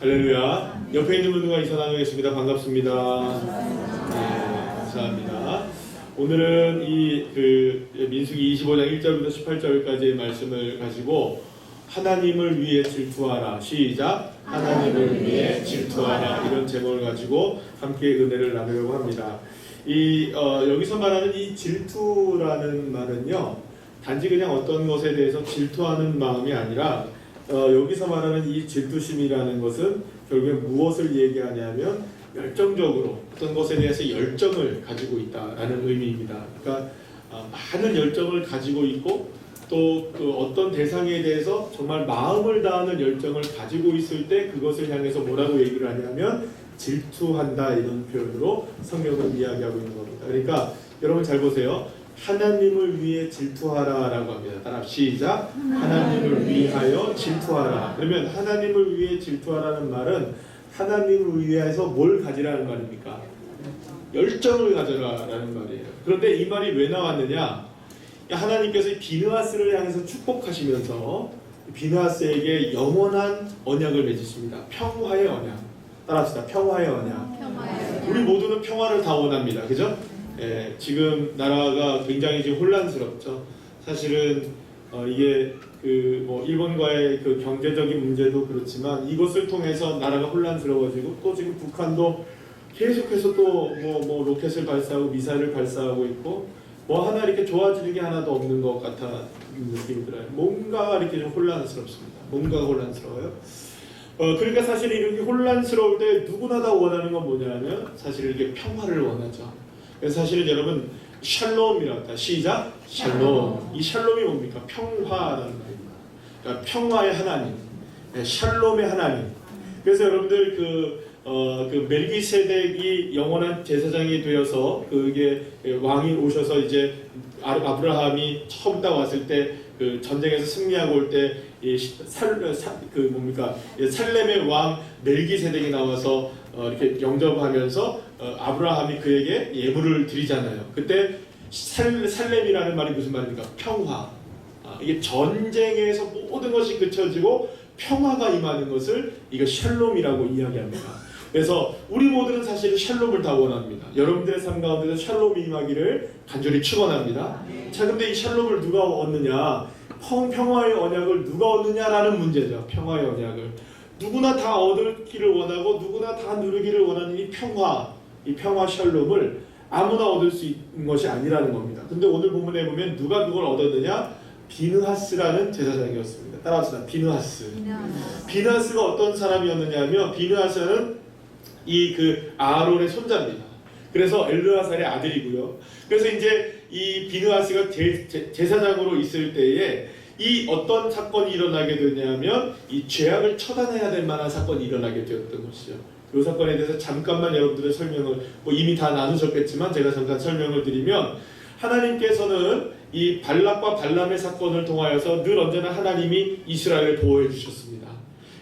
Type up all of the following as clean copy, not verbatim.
할렐루야. 옆에 있는 분들과 인사 나누겠습니다. 반갑습니다. 네, 감사합니다. 오늘은 민수기 25장 1절부터 18절까지의 말씀을 가지고 하나님을 위해 질투하라. 시작. 하나님을 위해 질투하라. 이런 제목을 가지고 함께 은혜를 나누려고 합니다. 여기서 말하는 이 질투라는 말은요, 단지 그냥 어떤 것에 대해서 질투하는 마음이 아니라 여기서 말하는 이 질투심이라는 것은 결국에 무엇을 얘기하냐면 열정적으로 어떤 것에 대해서 열정을 가지고 있다라는 의미입니다. 그러니까 많은 열정을 가지고 있고 또 그 어떤 대상에 대해서 정말 마음을 다하는 열정을 가지고 있을 때 그것을 향해서 뭐라고 얘기를 하냐면 질투한다, 이런 표현으로 성경은 이야기하고 있는 겁니다. 그러니까 여러분 잘 보세요. 하나님을 위해 질투하라 라고 합니다. 따라 시작. 하나님을 위하여 질투하라. 그러면 하나님을 위해 질투하라는 말은 하나님을 위해서 뭘 가지라는 말입니까? 열정을 가져라 라는 말이에요. 그런데 이 말이 왜 나왔느냐? 하나님께서 비느하스를 향해서 축복하시면서 비느하스에게 영원한 언약을 맺으십니다. 평화의 언약. 따라합시다. 평화의 언약. 우리 모두는 평화를 다 원합니다. 그죠? 예, 지금 나라가 굉장히 지금 혼란스럽죠. 사실은 이게 일본과의 그 경제적인 문제도 그렇지만 이것을 통해서 나라가 혼란스러워지고 또 지금 북한도 계속해서 또 로켓을 발사하고 미사일을 발사하고 있고 하나 이렇게 좋아지는 게 하나도 없는 것 같아 느낌이 들어요. 뭔가 이렇게 좀 혼란스럽습니다. 뭔가가 혼란스러워요. 그러니까 사실 이렇게 혼란스러울 때 누구나 다 원하는 건 뭐냐면 사실 이렇게 평화를 원하죠. 그래서 사실은 여러분 샬롬이라고 합니다. 시작. 샬롬. 이 샬롬이 뭡니까? 평화라는 말입니다. 그러니까 평화의 하나님, 샬롬의 하나님. 그래서 여러분들 그 멜기세덱이 영원한 제사장이 되어서 그게 왕이 오셔서 이제 아브라함이 처음 딱 왔을 때 그 전쟁에서 승리하고 올 때 살렘의 왕 멜기세덱이 나와서 이렇게 영접하면서 아브라함이 그에게 예물을 드리잖아요. 그때 살렘이라는 말이 무슨 말입니까? 평화. 이게 전쟁에서 모든 것이 그쳐지고 평화가 임하는 것을 이거 샬롬이라고 이야기합니다. 그래서 우리 모두는 사실 샬롬을 다 원합니다. 여러분들의 삶 가운데서 샬롬이 임하기를 간절히 축원합니다. 자, 근데 이 샬롬을 누가 얻느냐? 평화의 언약을 누가 얻느냐라는 문제죠. 평화의 언약을 누구나 다 얻기를 원하고 누구나 다 누리기를 원하는 이 평화 샬롬을 아무나 얻을 수 있는 것이 아니라는 겁니다. 근데 오늘 본문에 보면 누가 그걸 얻었느냐? 비느하스라는 제사장이었습니다. 따라합시다. 비느하스가 어떤 사람이었느냐면 비느하스는 아론의 손자입니다. 그래서 엘르아살의 아들이고요. 그래서 이제 이 비느하스가 제사장으로 있을 때에 이 어떤 사건이 일어나게 되냐면 이 죄악을 처단해야 될 만한 사건이 일어나게 되었던 것이죠. 이 사건에 대해서 잠깐만 여러분들의 설명을 이미 다 나누셨겠지만 제가 잠깐 설명을 드리면, 하나님께서는 이 발락과 발람의 사건을 통하여서 늘 언제나 하나님이 이스라엘을 보호해 주셨습니다.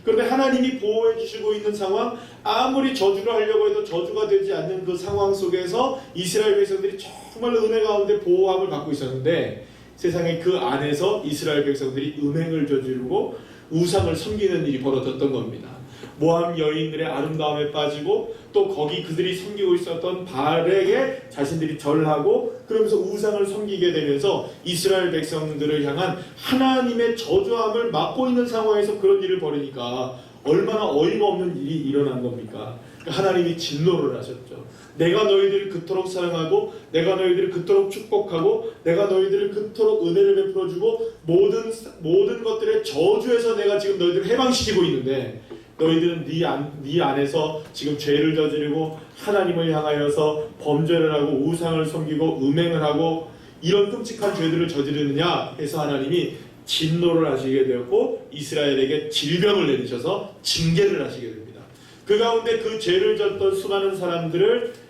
그런데 하나님이 보호해 주시고 있는 상황, 아무리 저주를 하려고 해도 저주가 되지 않는 그 상황 속에서 이스라엘 백성들이 정말 은혜 가운데 보호함을 받고 있었는데, 세상에 그 안에서 이스라엘 백성들이 음행을 저지르고 우상을 섬기는 일이 벌어졌던 겁니다. 모함 여인들의 아름다움에 빠지고 또 거기 그들이 섬기고 있었던 바알에게 자신들이 절하고 그러면서 우상을 섬기게 되면서 이스라엘 백성들을 향한 하나님의 저주함을 막고 있는 상황에서 그런 일을 벌이니까 얼마나 어이가 없는 일이 일어난 겁니까? 하나님이 진노를 하셨죠. 내가 너희들을 그토록 사랑하고 내가 너희들을 그토록 축복하고 내가 너희들을 그토록 은혜를 베풀어주고 모든 것들의 저주에서 내가 지금 너희들을 해방시키고 있는데 너희들은 네 안에서 지금 죄를 저지르고 하나님을 향하여서 범죄를 하고 우상을 섬기고 음행을 하고 이런 끔찍한 죄들을 저지르느냐 해서 하나님이 진노를 하시게 되었고 이스라엘에게 질병을 내리셔서 징계를 하시게 됩니다. 그 가운데 그 죄를 졌던 수많은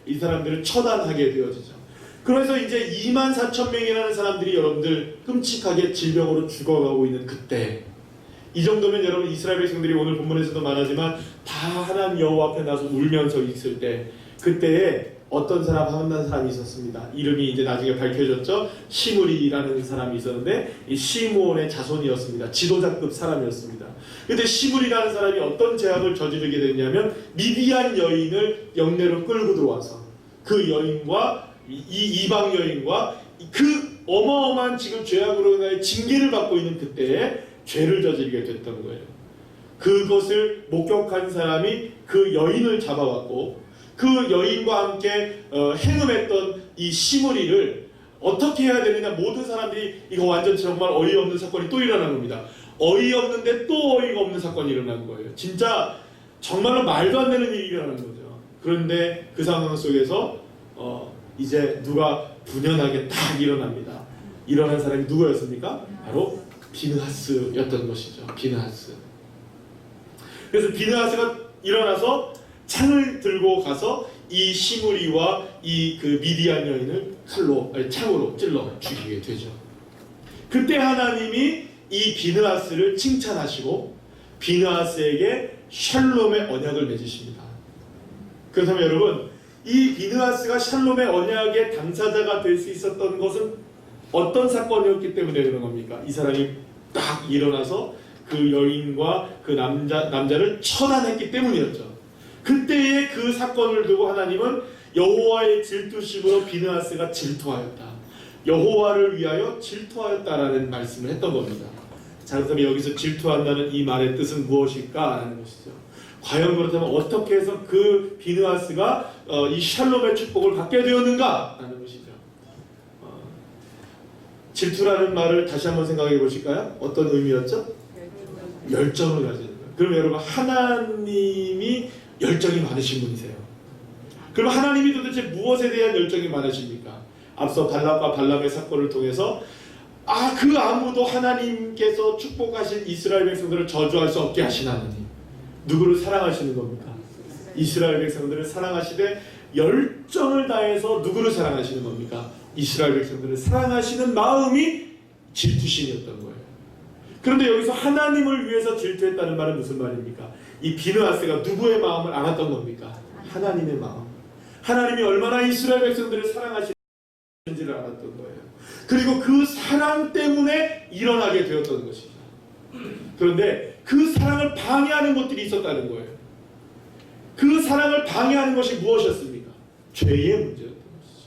이 사람들을 처단하게 되어지죠. 그래서 이제 24,000명이라는 사람들이 여러분들 끔찍하게 질병으로 죽어가고 있는 그때, 이 정도면 여러분 이스라엘 백성들이 오늘 본문에서도 말하지만 다 하나님 여호와 앞에 나서 울면서 있을 때, 그때에 어떤 사람 한 사람이 있었습니다. 이름이 이제 나중에 밝혀졌죠. 시므리라는 사람이 있었는데 이 시므온의 자손이었습니다. 지도자급 사람이었습니다. 근데 시므리라는 사람이 어떤 죄악을 저지르게 됐냐면 미디안 여인을 영내로 끌고 들어와서 그 여인과 이 이방 여인과 그 어마어마한 지금 죄악으로 인하여 징계를 받고 있는 그때에 죄를 저지르게 됐던 거예요. 그것을 목격한 사람이 그 여인을 잡아왔고 그 여인과 함께 행음했던 이 시므리를 어떻게 해야 되느냐. 모든 사람들이 이거 완전 정말 어이없는 사건이 또 일어난 겁니다. 어이없는데 또 어이가 없는 사건이 일어난 거예요. 진짜 정말로 말도 안 되는 일이 일어난 거죠. 그런데 그 상황 속에서 이제 누가 분연하게 딱 일어납니다. 일어난 사람이 누구였습니까? 바로 비느하스였던 것이죠. 비느하스. 그래서 비느하스가 일어나서 창을 들고 가서 이 시므리와 이 그 미디안 여인을 창으로 찔러 죽이게 되죠. 그때 하나님이 이 비느하스를 칭찬하시고 비느하스에게 샬롬의 언약을 맺으십니다. 그렇다면 여러분, 이 비느하스가 샬롬의 언약의 당사자가 될 수 있었던 것은 어떤 사건이었기 때문에 그런 겁니까? 이 사람이 딱 일어나서 그 여인과 그 남자를 처단했기 때문이었죠. 그때의 그 사건을 두고 하나님은 여호와의 질투심으로 비느하스가 질투하였다. 여호와를 위하여 질투하였다라는 말씀을 했던 겁니다. 자, 그렇다면 여기서 질투한다는 이 말의 뜻은 무엇일까? 라는 것이죠. 과연 그렇다면 어떻게 해서 그 비느하스가 이 샬롬의 축복을 받게 되었는가? 라는 것이죠. 질투라는 말을 다시 한번 생각해 보실까요? 어떤 의미였죠? 열정을 가지는 거예요. 그럼 여러분, 하나님이 열정이 많으신 분이세요. 그럼 하나님이 도대체 무엇에 대한 열정이 많으십니까? 앞서 발락과 발람의 사건을 통해서 그 아무도 하나님께서 축복하신 이스라엘 백성들을 저주할 수 없게 하신 하나님, 누구를 사랑하시는 겁니까? 이스라엘 백성들을 사랑하시되 열정을 다해서 누구를 사랑하시는 겁니까? 이스라엘 백성들을 사랑하시는 마음이 질투심이었던 거예요. 그런데 여기서 하나님을 위해서 질투했다는 말은 무슨 말입니까? 이 비느하스가 누구의 마음을 알았던 겁니까? 하나님의 마음. 하나님이 얼마나 이스라엘 백성들을 사랑하시는지를 알았던 거예요. 그리고 그 사랑 때문에 일어나게 되었던 것이죠. 그런데 그 사랑을 방해하는 것들이 있었다는 거예요. 그 사랑을 방해하는 것이 무엇이었습니까? 죄의 문제였던 것이죠.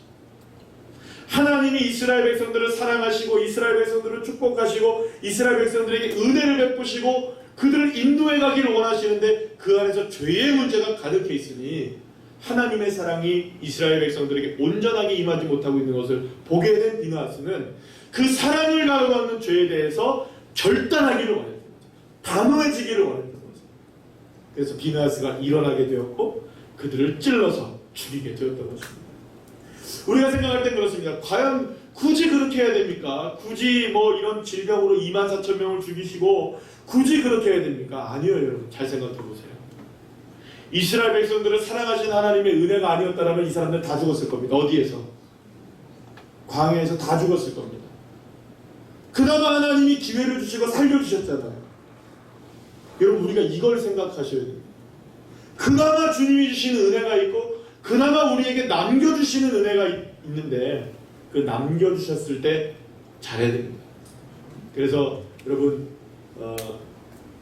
하나님이 이스라엘 백성들을 사랑하시고 이스라엘 백성들을 축복하시고 이스라엘 백성들에게 은혜를 베푸시고 그들을 인도해 가기를 원하시는데 그 안에서 죄의 문제가 가득해 있으니 하나님의 사랑이 이스라엘 백성들에게 온전하게 임하지 못하고 있는 것을 보게 된 비느하스는 그 사랑을 가로막는 죄에 대해서 결단하기를 원했던 거죠. 단호해지기를 원했던 거죠. 그래서 비느하스가 일어나게 되었고 그들을 찔러서 죽이게 되었던 것입니다. 우리가 생각할 땐 그렇습니다. 과연 굳이 그렇게 해야 됩니까? 굳이 뭐 이런 질병으로 24,000명을 죽이시고 굳이 그렇게 해야 됩니까? 아니에요, 여러분. 잘 생각해 보세요. 이스라엘 백성들을 사랑하신 하나님의 은혜가 아니었다면 이 사람들 다 죽었을 겁니다. 어디에서? 광야에서 다 죽었을 겁니다. 그나마 하나님이 기회를 주시고 살려주셨잖아요. 여러분, 우리가 이걸 생각하셔야 됩니다. 그나마 주님이 주시는 은혜가 있고 그나마 우리에게 남겨주시는 은혜가 있는데 그 남겨주셨을 때 잘해야 됩니다. 그래서 여러분,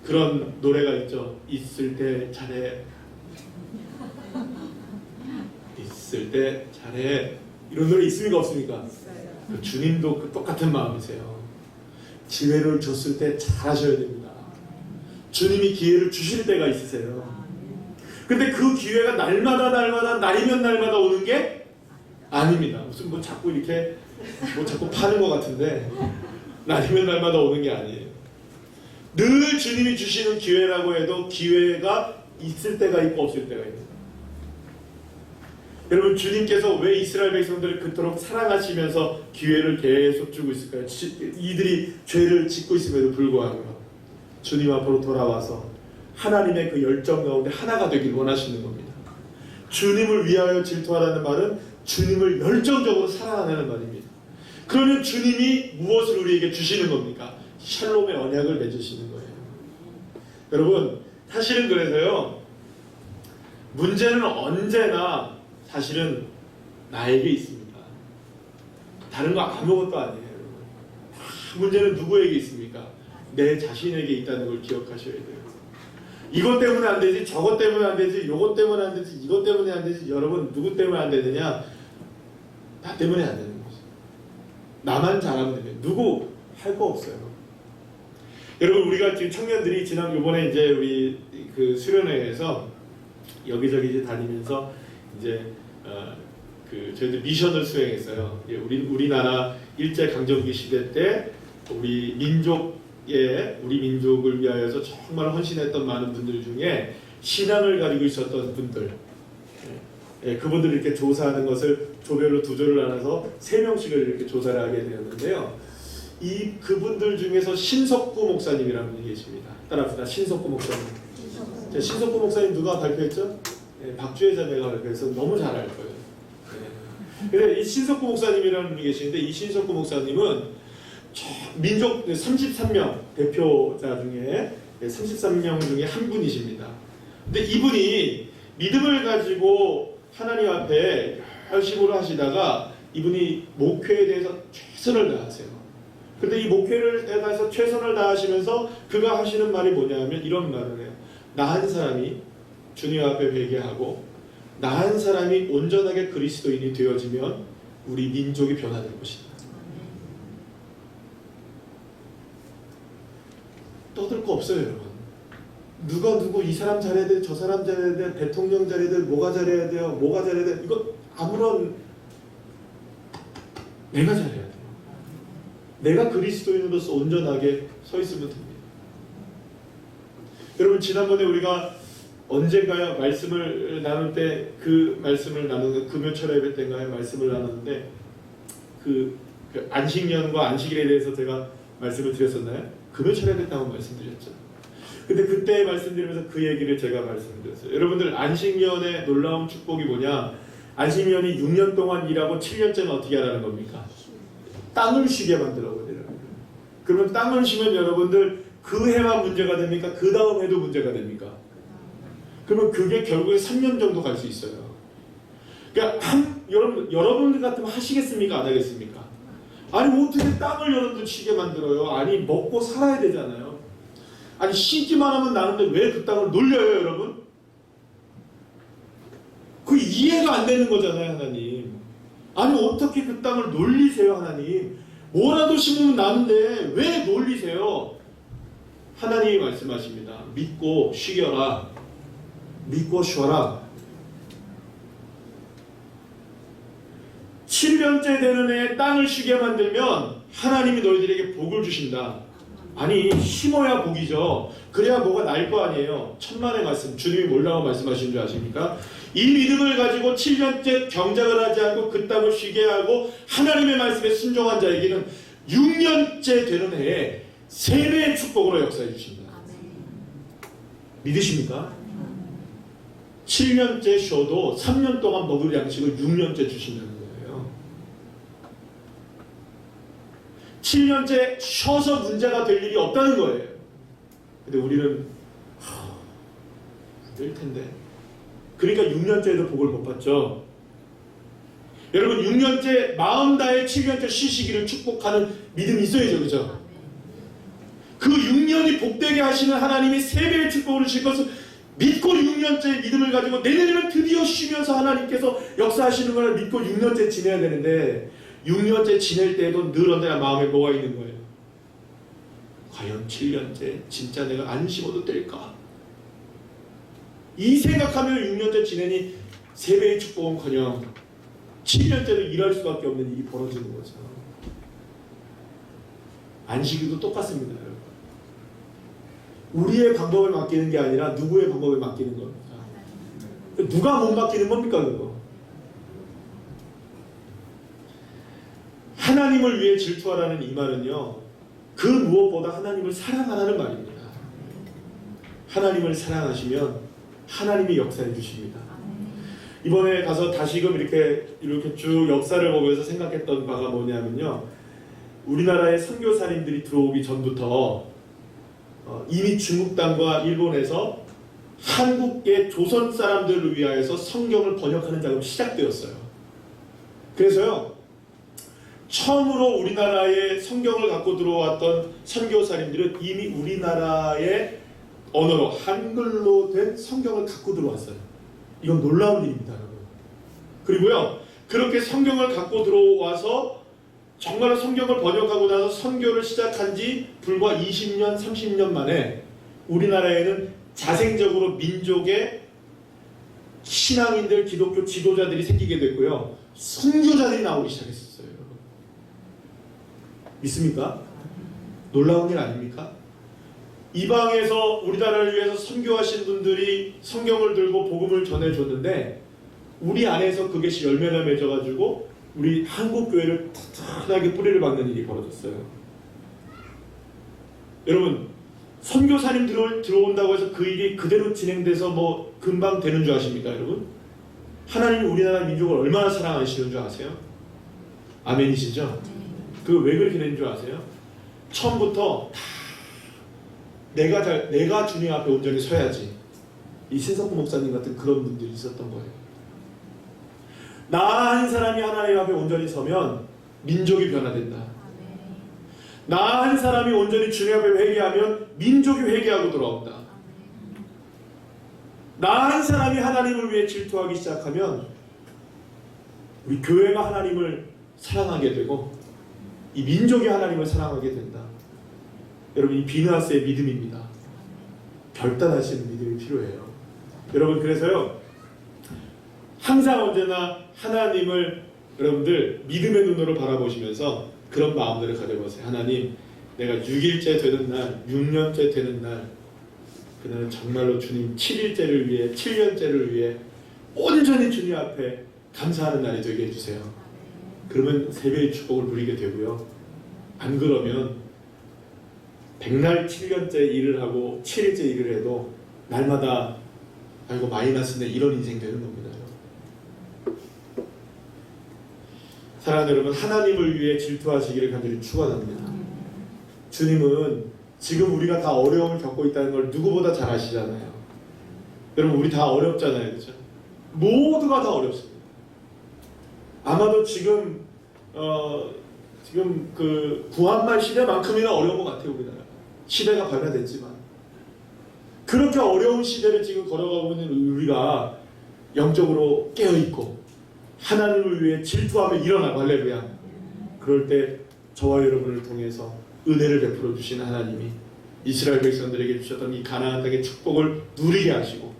그런 노래가 있죠. 있을 때 잘해, 있을 때 잘해. 이런 노래 있습니까 없습니까? 주님도 그 똑같은 마음이세요. 기회를 줬을 때 잘하셔야 됩니다. 주님이 기회를 주실 때가 있으세요. 근데 그 기회가 날마다 날이면 날마다 오는 게 아닙니다. 무슨 뭐 자꾸 이렇게 뭐 자꾸 파는 것 같은데 날이면 날마다 오는 게 아니에요. 늘 주님이 주시는 기회라고 해도 기회가 있을 때가 있고 없을 때가 있는. 여러분, 주님께서 왜 이스라엘 백성들을 그토록 사랑하시면서 기회를 계속 주고 있을까요? 이들이 죄를 짓고 있음에도 불구하고 주님 앞으로 돌아와서 하나님의 그 열정 가운데 하나가 되길 원하시는 겁니다. 주님을 위하여 질투하라는 말은 주님을 열정적으로 사랑하는 말입니다. 그러면 주님이 무엇을 우리에게 주시는 겁니까? 샬롬의 언약을 맺으시는 거예요. 여러분, 사실은 그래서요, 문제는 언제나 사실은 나에게 있습니다. 다른 거 아무것도 아니에요. 문제는 누구에게 있습니까? 내 자신에게 있다는 걸 기억하셔야 돼요. 이것 때문에 안 되지, 저것 때문에 안 되지, 이것 때문에 안 되지, 이것 때문에 안 되지. 여러분, 누구 때문에 안 되느냐? 나 때문에 안 되는 거죠. 나만 잘하면 되면 누구 할 거 없어요. 여러분, 우리가 지금 청년들이 이번에 이제 우리 그 수련회에서 여기저기 이제 다니면서 이제 저희들 미션을 수행했어요. 우리나라 일제 강점기 시대 때 우리 민족을 위하여서 정말 헌신했던 많은 분들 중에 신앙을 가지고 있었던 분들, 그분들 이렇게 조사하는 것을 조별로 2조를 나눠서 3명씩을 이렇게 조사를 하게 되었는데요. 그분들 중에서 신석구 목사님이라는 분이 계십니다. 따라합시다. 신석구 목사님. 신석구 목사님 누가 발표했죠? 박주혜 자매가 발표해서 너무 잘 알 거예요. 근데 이 신석구 목사님이라는 분이 계시는데, 이 신석구 목사님은 민족 33명 대표자 중에 33명 중에 한 분이십니다. 근데 이분이 믿음을 가지고 하나님 앞에 열심으로 하시다가 이분이 목회에 대해서 최선을 다하세요. 근데 이 목회를 대해서 최선을 다하시면서 그가 하시는 말이 뭐냐면 이런 말을 해요. 나 한 사람이 주님 앞에 회개하고 나 한 사람이 온전하게 그리스도인이 되어지면 우리 민족이 변화될 것이다. 떠들 거 없어요, 여러분. 누가 누구 이 사람 잘해야 돼, 저 사람 잘해야 돼, 대통령 잘해야 돼, 뭐가 잘해야 돼요, 뭐가 잘해야 돼. 이거 아무런 내가 잘해야 돼요. 내가 그리스도인으로서 온전하게 서 있으면 됩니다. 여러분, 지난번에 우리가 언젠가요 말씀을 나눌 때 그 말씀을 나누는 금요철 예배 때인가요 말씀을 나눴는데 그 안식년과 안식일에 대해서 제가 말씀을 드렸었나요? 금요철 예배 때 한번 말씀드렸죠. 근데 그때 말씀드리면서 그 얘기를 제가 말씀드렸어요. 여러분들, 안식년의 놀라운 축복이 뭐냐? 안식년이 6년 동안 일하고 7년째는 어떻게 하라는 겁니까? 땅을 쉬게 만들어버리라는 거예요. 그러면 땅을 쉬면 여러분들 그 해만 문제가 됩니까? 그 다음 해도 문제가 됩니까? 그러면 그게 결국에 3년 정도 갈 수 있어요. 그러니까 여러분들 같으면 하시겠습니까? 안 하겠습니까? 아니, 어떻게 땅을 여러분들 쉬게 만들어요? 아니, 먹고 살아야 되잖아요. 아니, 쉬기만 하면 나는데 왜 그 땅을 놀려요, 여러분? 그 이해가 안 되는 거잖아요, 하나님. 아니, 어떻게 그 땅을 놀리세요, 하나님? 뭐라도 심으면 나는데 왜 놀리세요? 하나님이 말씀하십니다. 믿고 쉬겨라. 믿고 쉬어라. 7년째 되는 해에 땅을 쉬게 만들면 하나님이 너희들에게 복을 주신다. 아니, 심어야 복이죠. 그래야 뭐가 날 거 아니에요. 천만의 말씀, 주님이 뭐라고 말씀하신 줄 아십니까? 이 믿음을 가지고 7년째 경작을 하지 않고 그 땅을 쉬게 하고 하나님의 말씀에 순종한 자에게는 6년째 되는 해에 3배의 축복으로 역사해 주신다. 믿으십니까? 7년째 쉬어도 3년 동안 먹을 양식을 6년째 주신다는 거예요. 7년째 쉬어서 문제가 될 일이 없다는 거예요. 근데 우리는 될 텐데. 그러니까 6년째에도 복을 못 받죠. 여러분, 6년째 마음 다해 7년째 쉬시기를 축복하는 믿음이 있어야죠. 그죠? 그 6년이 복되게 하시는 하나님이 3배의 축복을 주실 것을 믿고 6년째 믿음을 가지고 내년에는 드디어 쉬면서 하나님께서 역사하시는 걸 믿고 6년째 지내야 되는데 6년째 지낼 때에도 늘 언제나 마음에 뭐가 있는 거예요? 과연 7년째 진짜 내가 안 쉬어도 될까? 이 생각하면 6년째 지내니 3배의 축복은커녕 7년째도 일할 수밖에 없는 일이 벌어지는 거죠. 안식일도 똑같습니다. 여러분. 우리의 방법을 맡기는 게 아니라 누구의 방법을 맡기는 겁니다. 누가 못 맡기는 겁니까? 그거? 하나님을 위해 질투하라는 이 말은요, 그 무엇보다 하나님을 사랑하라는 말입니다. 하나님을 사랑하시면 하나님이 역사해 주십니다. 이번에 가서 다시금 이렇게 쭉 역사를 보면서 생각했던 바가 뭐냐면요, 우리나라에 선교사님들이 들어오기 전부터 이미 중국 땅과 일본에서 한국계 조선 사람들을 위하여서 성경을 번역하는 작업이 시작되었어요. 그래서요, 처음으로 우리나라에 성경을 갖고 들어왔던 선교사님들은 이미 우리나라의 언어로 한글로 된 성경을 갖고 들어왔어요. 이건 놀라운 일입니다, 여러분. 그리고요, 그렇게 성경을 갖고 들어와서 정말로 성경을 번역하고 나서 선교를 시작한 지 불과 20년, 30년 만에 우리나라에는 자생적으로 민족의 신앙인들, 기독교 지도자들이 생기게 됐고요. 선교자들이 나오기 시작했었어요. 여러분. 믿습니까? 놀라운 일 아닙니까? 이방에서 우리나라를 위해서 선교하신 분들이 성경을 들고 복음을 전해줬는데 우리 안에서 그것이 열매나 맺어가지고 우리 한국교회를 튼튼하게 뿌리를 박는 일이 벌어졌어요. 여러분, 선교사님 들어온다고 해서 그 일이 그대로 진행돼서 뭐 금방 되는 줄 아십니까, 여러분? 하나님이 우리나라 민족을 얼마나 사랑하시는 줄 아세요? 아멘이시죠? 그 왜 그렇게 된 줄 아세요? 처음부터 다 내가 주님 앞에 온전히 서야지. 이 신석구 목사님 같은 그런 분들이 있었던 거예요. 나 한 사람이 하나님 앞에 온전히 서면 민족이 변화된다. 나 한 사람이 온전히 주님 앞에 회개하면 민족이 회개하고 돌아온다. 나 한 사람이 하나님을 위해 질투하기 시작하면 우리 교회가 하나님을 사랑하게 되고 이 민족이 하나님을 사랑하게 된다. 여러분, 이 비느하스의 믿음입니다. 결단하시는 믿음이 필요해요. 여러분, 그래서요, 항상 언제나 하나님을 여러분들 믿음의 눈으로 바라보시면서 그런 마음들을 가져보세요. 하나님, 내가 6일째 되는 날, 6년째 되는 날, 그날은 정말로 주님 7일째를 위해, 7년째를 위해 온전히 주님 앞에 감사하는 날이 되게 해주세요. 그러면 3배의 축복을 누리게 되고요. 안 그러면 100날 7년째 일을 하고 7일째 일을 해도 날마다 아이고 마이너스네, 이런 인생 되는 겁니다. 사랑하는 여러분, 하나님을 위해 질투하시기를 간절히 축원합니다. 주님은 지금 우리가 다 어려움을 겪고 있다는 걸 누구보다 잘 아시잖아요. 여러분, 우리 다 어렵잖아요, 그렇죠? 모두가 다 어렵습니다. 아마도 지금 그 구한말 시대만큼이나 어려운 것 같아요, 우리나라. 시대가 변화됐지만 그렇게 어려운 시대를 지금 걸어가고 있는 우리가 영적으로 깨어있고 하나님을 위해 질투하며 일어나고, 할렐루야. 그럴 때 저와 여러분을 통해서 은혜를 베풀어 주신 하나님이 이스라엘 백성들에게 주셨던 이 가나안 땅의 축복을 누리게 하시고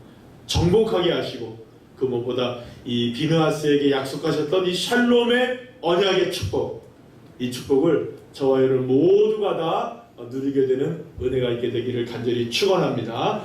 정복하게 하시고, 그 무엇보다 이 비느하스에게 약속하셨던 이 샬롬의 언약의 축복, 이 축복을 저와 여러분 모두가 다 누리게 되는 은혜가 있게 되기를 간절히 축원합니다.